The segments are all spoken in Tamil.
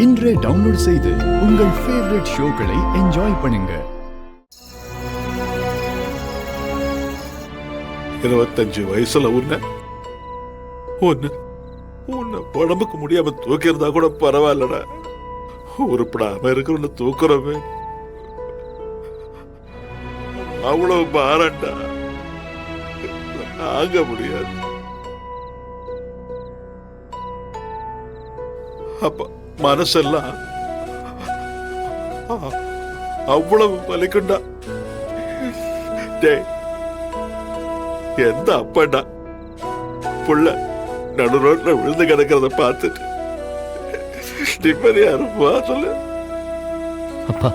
இன்றே டவுன்லோட் செய்து உங்கள் ஃபேவரட் ஷோக்களை என்ஜாய் பண்ணுங்க. 25 வயசுல உன்னை உடம்புக்கு முடியாம தூக்கியிருந்தா கூட பரவாயில்லடா. உருப்படாம இருக்கிற தூக்குறவே அவ்வளவு பாரண்டா, ஆக முடியாது. அப்ப மனசெல்லாம் அவ்வளவு வலிக்குண்டா. எந்த அப்பண்டா புள்ள நடு ரோட்ல விழுந்து கிடக்கிறத பார்த்துட்டு நிம்மதியா இருப்பா சொல்லு. அப்பா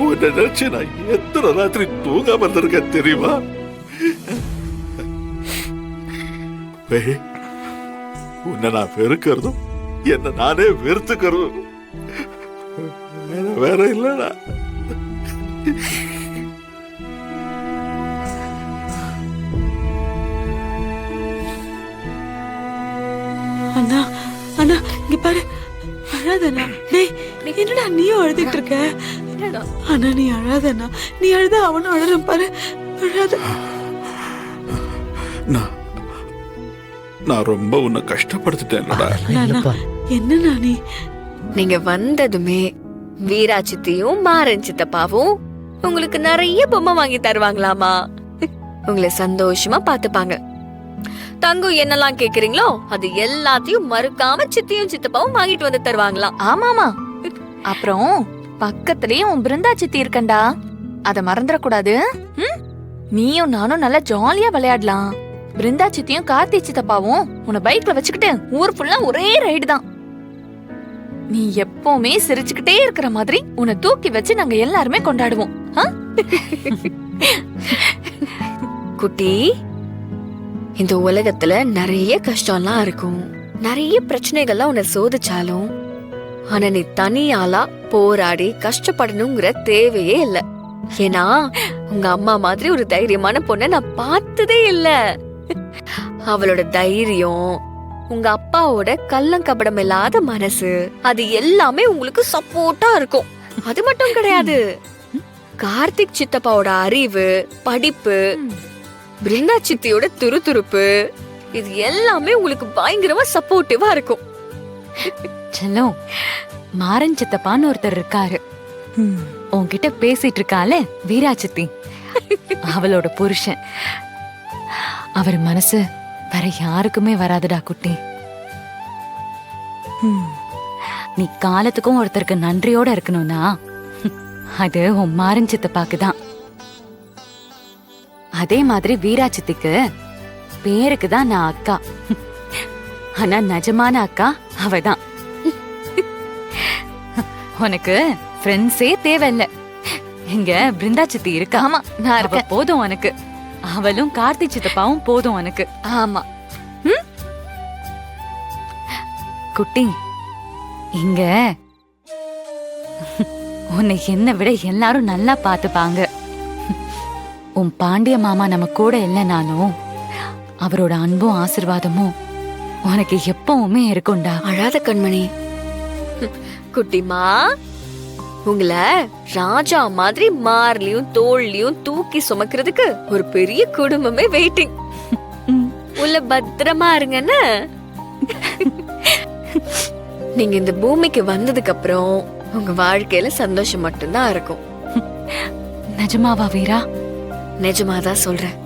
உன்னை நினைச்சு நான் எத்தனை ராத்திரி தூங்காம இருந்திருக்கேன் தெரியுமா? உன்னை நான் வெறுக்கிறதும் என்ன நானே வெறுத்துக்கிறதும் வேற இல்லடா. அண்ணா அண்ணா இங்க பாரு, அழாதண்ணா. டேய் என்னடா நீயும் அழுதுட்டு இருக்க? அண்ணா நீ அழாதண்ணா, நீ அழுத அவனும் அழறான் பாரு. அழாத. நான் ரொம்ப உன்னை கஷ்டப்படுத்திட்டேன்டா. என்னண்ணா நீங்க வந்ததுமே வீரா சித்தியும் மாறன் சித்தப்பாவும் உங்களுக்கு நிறைய பொம்மை வாங்கி தருவாங்களாமா. உங்களை சந்தோஷமா பாத்துப்பாங்க. தங்கம் என்னெல்லாம் கேக்குறீங்களோ அது எல்லாத்தையும் மறுக்காம சித்தியும் சித்தப்பாவும் வாங்கிட்டு வந்து தருவாங்களாம். ஆமாமா. அப்புறம் பக்கத்துலயும் பிருந்தா சித்தி இருக்கண்டா, அத மறந்துடக்கூடாது. நீயும் நானும் நல்லா ஜாலியா விளையாடலாம். பிருந்தா சித்தியும் கார்த்தி சித்தப்பாவும் உன்னை பைக்ல வச்சுக்கிட்டு ஊர் ஃபுல்லா ஒரே ரைடு தான். நீ எப்பவுமே சிரிச்சுக்கிட்டே இருக்கிற மாதிரி உன்னை தூக்கி வச்சு நாங்க எல்லாருமே கொண்டாடுவோம். குட்டி, இந்த உலகத்துல நிறைய கஷ்டம்லாம் இருக்கும், நிறைய பிரச்சனைகள்லாம் உன்னை சோதிச்சாலும் ஆனா நீ தனியாலா போராடி கஷ்டப்படணுங்கிற தேவையே இல்ல. ஏன்னா உங்க அம்மா மாதிரி ஒரு தைரியமான பொண்ணை நான் பார்த்ததே இல்ல. அவளோட தைரியம், உங்க அப்பாவோட கள்ளங்கபடம் இல்லாத மனசு, அது எல்லாமே உங்களுக்கு சப்போர்ட்டா இருக்கும். அது மட்டும் கிடையாது, கார்த்திக் சித்தப்பாவோட அறிவு, படிப்பு, பிருந்தா சித்தியோட துருதுருப்பு, இது எல்லாமே உங்களுக்கு பயங்கரமா சப்போர்ட்டிவா இருக்கும். செல்லம், மாறன் சித்தப்பான்னு ஒருத்தர் இருக்காரு, உன்கிட்ட பேசிட்டு இருக்கால வீரா சித்தி, அவளோட புருஷன். அவர் மனசு வேற யாருக்குமே வராதுடா குட்டி. நீ காலத்துக்கும் ஒருத்தருக்கு நன்றியோட இருக்கணும்னா அது உன் மாறன் சித்தப்பாக்குதான். அதே மாதிரி வீரா சித்திக்கு பேருக்கு தான் நான் அக்கா, ஆனா நிஜமான அக்கா அவதான். உனக்கு ஃப்ரெண்ட்ஸே தேவையில்ல, இங்க பிருந்தா சித்தி இருக்கா. ஆமா, நான் இருக்க போதும் உனக்கு. அவளும் கார்த்தி சித்தப்பாவும் போதும் உனக்கு. ஆமா குட்டி, இங்க உன்னை என்னை விட எல்லாரும் நல்லா பாத்துப்பாங்க. உன் பாண்டிய மாமா நம்ம கூட இல்லைனாலும் அவரோட அன்பும் ஆசிர்வாதமும் உனக்கு எப்பவுமே இருக்கும்டா. அழாத கண்மணி. குட்டிமா, உங்களை ராஜா மாதிரி மார்லயும் தோல்லையும் தூக்கி சுமக்கிறதுக்கு ஒரு பெரிய குடும்பமே வெயிட்டிங். உள்ள பத்திரமா இருங்கன்னு. நீங்க இந்த பூமிக்கு வந்ததுக்கு அப்புறம் உங்க வாழ்க்கையில சந்தோஷம் மட்டும்தான் இருக்கும். நிஜமாவா வீரா? நிஜமாதான் சொல்றேன்.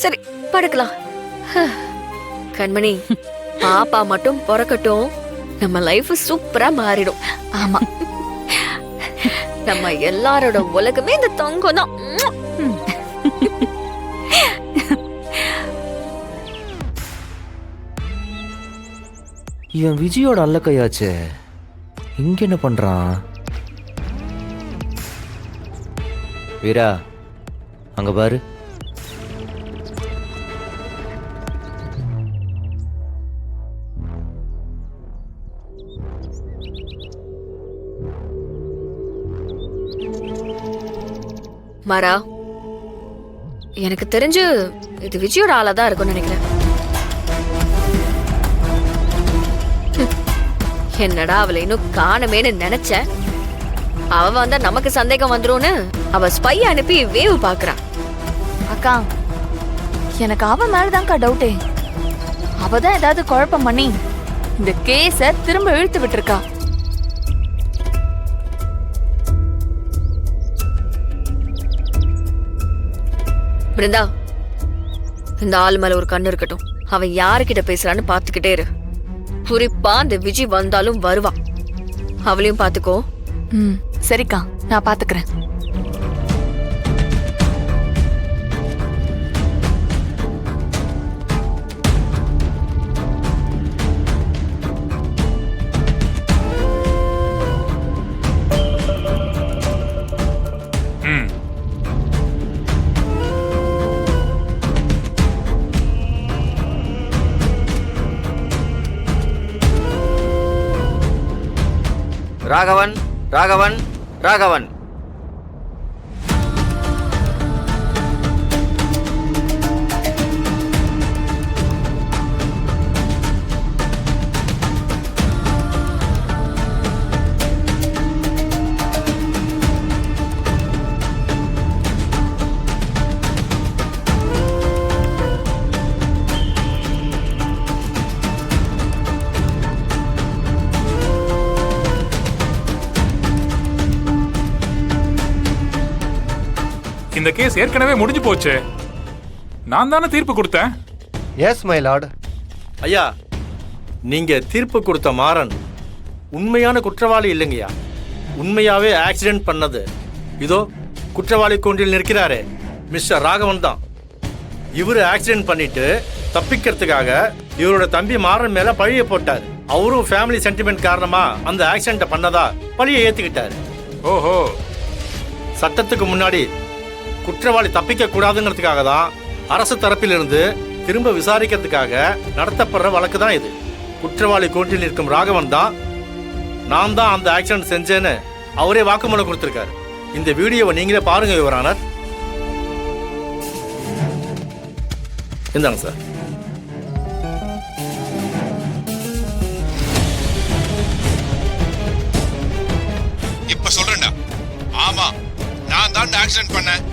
சரி, படுக்கலாம். கண்மணி, பாப்பா மட்டும் பிறக்கட்டும், நம்ம லைஃப் சூப்பரா மாறிடும். ஆமா, நம்ம எல்லாரோட உலகமே இந்த தங்கம் தான். இவன் விஜயோட அல்ல கையாச்சே, இங்க என்ன பண்றான்? வீரா, அங்க பாரு. மாறா, எனக்கு தெரிஞ்சு இது விஜயோட ஆளா தான் இருக்கும்னு நினைக்கிறேன். என்னடா அவளை இன்னும் காணுமேன்னு நினைச்ச. அவ வந்தா நமக்கு சந்தேகம் வந்துரும்னு அவ ஸ்பை அனுப்பி வேவு பாக்குறான். அக்கா, எனக்கு அவ மேலதான்க்கா டவுட்டே. அவதான் ஏதாவது குழப்பம் பண்ணி இந்த கேஸ திரும்ப இழுத்து விட்டுருக்கா. பிருந்தா, இந்த ஆள் மேல ஒரு கண்ணு இருக்கட்டும். அவன் யாருக்கிட்ட பேசுறான்னு பாத்துக்கிட்டே இரு. குறிப்பா அந்த விஜய் வந்தாலும் வருவான். அவளையும் பாத்துக்கோ. சரிக்கா, நான் பாத்துக்கிறேன். ராகவன், ராகவன், ராகவன். இந்த கேஸ் ஏற்கனவே முடிஞ்சு போச்சு. நான் தானே தீர்ப்பு கொடுத்தேன். S my Lord. ஐயா, நீங்க தீர்ப்பு கொடுத்த மாறன் உண்மையான குற்றவாளி இல்லைங்கய்யா. உண்மையாவே ஆக்சிடென்ட் பண்ணது இதோ குற்றவாளி கூண்டில் நிற்கிறாரே மிஸ்டர் ராகவன் தான். இவரு ஆக்சிடென்ட் பண்ணிட்டு தப்பிக்கிறதுக்காக இவரோட தம்பி மாறன் மேல பழிய போட்டார். அவரும் ஃபேமிலி சென்டிமெண்ட் காரணமா அந்த ஆக்சிடென்ட் பண்ணதா பழியை ஏத்துக்கிட்டாரு. ஓஹோ. சட்டத்துக்கு முன்னாடி குற்றவாளி தப்பிக்க கூடாதுங்கிறதுக்காக தான் அரசு தரப்பிலிருந்து திரும்ப விசாரிக்கிறதுக்காக நடத்தப்படுற வழக்கு தான் இது. குற்றவாளி கூண்டில் நிற்கும் ராகவன் தான் நான் தான் அந்த ஆக்சிடென்ட் செஞ்சேன்னு அவரே வாக்குமூலம் கொடுத்திருக்காரு. இந்த வீடியோவை நீங்களே பாருங்க யுவர் ஆனர். இந்தாங்க சார். இப்ப சொல்றேன்டா. ஆமா, நான் தான் ஆக்சிடென்ட் பண்ணேன்.